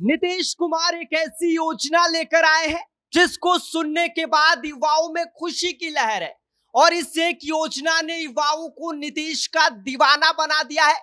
नीतीश कुमार एक ऐसी योजना लेकर आए हैं जिसको सुनने के बाद युवाओं में खुशी की लहर है। और इस एक योजना ने युवाओं को नीतीश का दीवाना बना दिया है।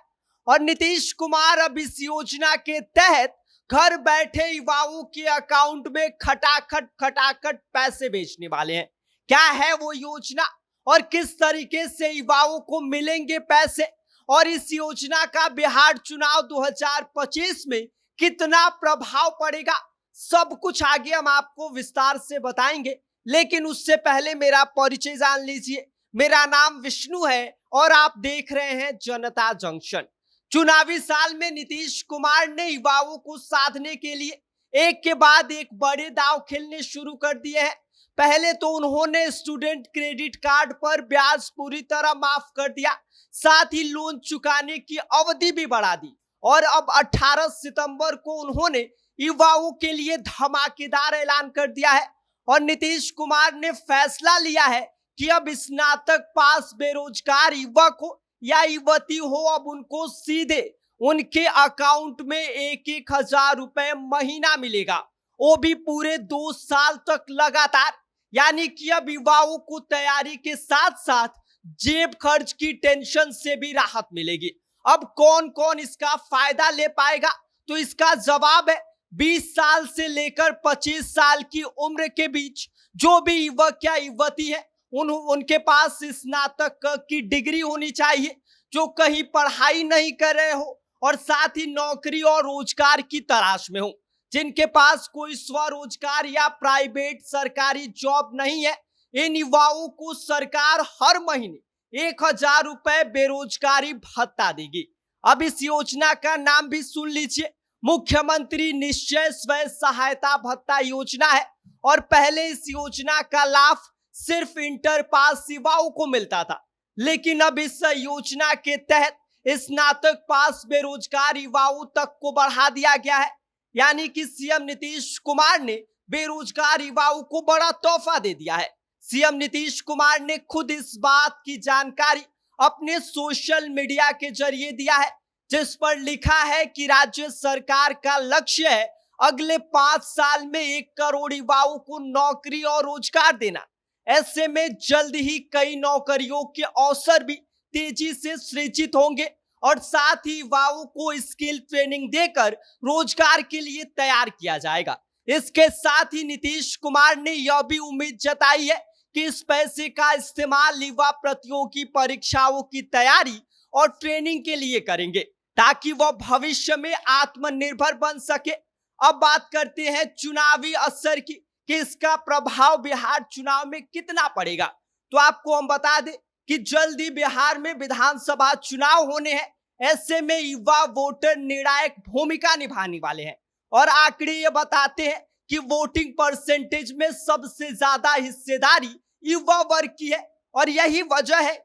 और नीतीश कुमार अब इस योजना के तहत घर बैठे युवाओं के अकाउंट में खटाखट खटाखट पैसे भेजने वाले हैं। क्या है वो योजना और किस तरीके से युवाओं को मिलेंगे पैसे, और इस योजना का बिहार चुनाव 2025 में कितना प्रभाव पड़ेगा, सब कुछ आगे हम आपको विस्तार से बताएंगे। लेकिन उससे पहले मेरा परिचय जान लीजिए। मेरा नाम विष्णु है और आप देख रहे हैं जनता जंक्शन। चुनावी साल में नीतीश कुमार ने युवाओं को साधने के लिए एक के बाद एक बड़े दांव खेलने शुरू कर दिए हैं। पहले तो उन्होंने स्टूडेंट क्रेडिट कार्ड पर ब्याज पूरी तरह माफ कर दिया, साथ ही लोन चुकाने की अवधि भी बढ़ा दी। और अब 18 सितंबर को उन्होंने युवाओं के लिए धमाकेदार ऐलान कर दिया है। और नीतीश कुमार ने फैसला लिया है कि अब स्नातक पास बेरोजगार युवक हो या युवती हो, अब उनको सीधे उनके अकाउंट में 1,000 रुपए महीना मिलेगा, वो भी पूरे 2 साल तक लगातार। यानी कि अब युवाओं को तैयारी के साथ साथ जेब खर्च की टेंशन से भी राहत मिलेगी। अब कौन कौन इसका फायदा ले पाएगा, तो इसका जवाब है 20 साल से लेकर 25 साल की उम्र के बीच जो भी युवक या युवती है उनके पास स्नातक की डिग्री होनी चाहिए, जो कहीं पढ़ाई नहीं कर रहे हो और साथ ही नौकरी और रोजगार की तलाश में हो, जिनके पास कोई स्वरोजगार या प्राइवेट सरकारी जॉब नहीं है। इन युवाओं को सरकार हर महीने 1,000 रुपए बेरोजगारी भत्ता देगी। अब इस योजना का नाम भी सुन लीजिए, मुख्यमंत्री निश्चय स्वयं सहायता भत्ता योजना है। और पहले इस योजना का लाभ सिर्फ इंटर पास युवाओं को मिलता था, लेकिन अब इस योजना के तहत स्नातक पास बेरोजगार युवाओं तक को बढ़ा दिया गया है। यानी कि सीएम नीतीश कुमार ने बेरोजगार युवाओं को बड़ा तोहफा दे दिया है। सीएम नीतीश कुमार ने खुद इस बात की जानकारी अपने सोशल मीडिया के जरिए दिया है, जिस पर लिखा है कि राज्य सरकार का लक्ष्य है अगले 5 साल में 1 करोड़ युवाओं को नौकरी और रोजगार देना। ऐसे में जल्द ही कई नौकरियों के अवसर भी तेजी से सृजित होंगे और साथ ही युवाओं को स्किल ट्रेनिंग देकर रोजगार के लिए तैयार किया जाएगा। इसके साथ ही नीतीश कुमार ने यह भी उम्मीद जताई है कि इस पैसे का इस्तेमाल युवा प्रतियोगी परीक्षाओं की तैयारी और ट्रेनिंग के लिए करेंगे, ताकि वह भविष्य में आत्मनिर्भर बन सके। अब बात करते हैं चुनावी असर की कि इसका प्रभाव बिहार चुनाव में कितना पड़ेगा। तो आपको हम बता दें कि जल्द ही बिहार में विधानसभा चुनाव होने हैं। ऐसे में युवा वोटर निर्णायक भूमिका निभाने वाले हैं। और आंकड़े ये बताते हैं कि वोटिंग परसेंटेज में सबसे ज्यादा हिस्सेदारी युवा वर्ग की है। और यही वजह है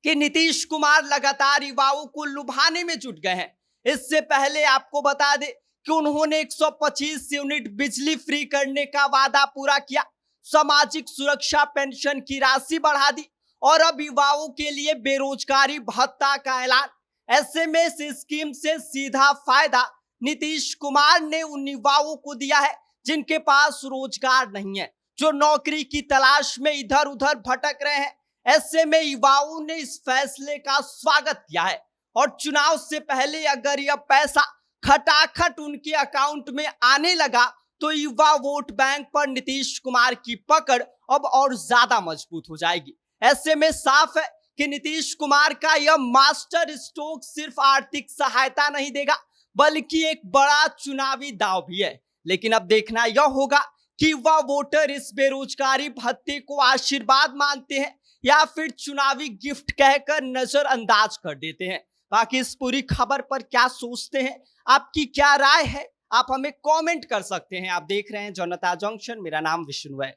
कि नीतीश कुमार लगातार युवाओं को लुभाने में जुट गए हैं। इससे पहले आपको बता दें कि उन्होंने 125 यूनिट बिजली फ्री करने का वादा पूरा किया, सामाजिक सुरक्षा पेंशन की राशि बढ़ा दी और अब युवाओं के लिए बेरोजगारी भत्ता का ऐलान। ऐसे में इस स्कीम से सीधा फायदा नीतीश कुमार ने उन युवाओं को दिया है जिनके पास रोजगार नहीं है, जो नौकरी की तलाश में इधर उधर भटक रहे हैं। ऐसे में युवाओं ने इस फैसले का स्वागत किया है। और चुनाव से पहले अगर यह पैसा खटाखट उनके अकाउंट में आने लगा तो युवा वोट बैंक पर नीतीश कुमार की पकड़ अब और ज्यादा मजबूत हो जाएगी। ऐसे में साफ है कि नीतीश कुमार का यह मास्टर स्ट्रोक सिर्फ आर्थिक सहायता नहीं देगा, बल्कि एक बड़ा चुनावी दांव भी है। लेकिन अब देखना यह होगा कि युवा वोटर इस बेरोजगारी भत्ते को आशीर्वाद मानते हैं या फिर चुनावी गिफ्ट कहकर नजरअंदाज कर देते हैं। बाकी इस पूरी खबर पर क्या सोचते हैं, आपकी क्या राय है, आप हमें कमेंट कर सकते हैं। आप देख रहे हैं जनता जंक्शन, मेरा नाम विष्णु है।